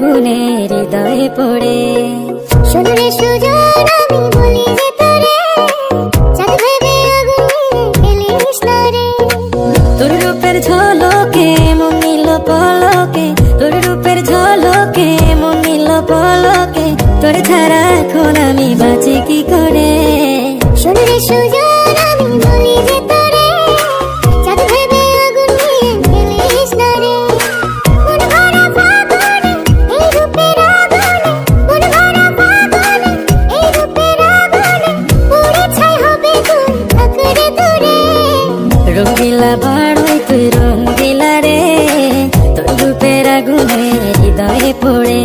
আগুনে হৃদয়ে পড়ে। শোনরে সুজন আমি বলি যে তোরে, চাঁদ ভেবে আগুন নিয়ে ফেলিস না রে। তোর রূপের ঝলকে মন নিল পলকে, তোর রূপের ঝলকে মন নিল পলকে, তোর ছাড়া এখন আমি বাঁচি কি করে। শোনরে সুজন আমি বলি যে তোরে, চাঁদ ভেবে আগুন নিয়ে ফেলিস না রে। মন ভরা ফাগুনে এই রূপের আগুনে, মন ভরা ফাগুনে এই রূপের আগুনে, পুড়ে ছাই হবে তুই থাকরে দূরে। রঙ্গিলা বাড়ই তুই রঙ্গিলা রে, তোর রূপের আগুনে হৃদয়ে পড়ে।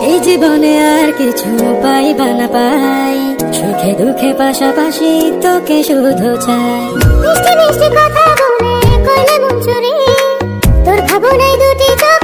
এই জীবনে আর কিছু পাইবা না পাই, সুখে দুঃখে পাশাপাশি তোকে শুধু চাই। মিষ্টি মিষ্টি কথা বলে কইলে মন চুরি, তোর ভাবনায় দুটি চোখ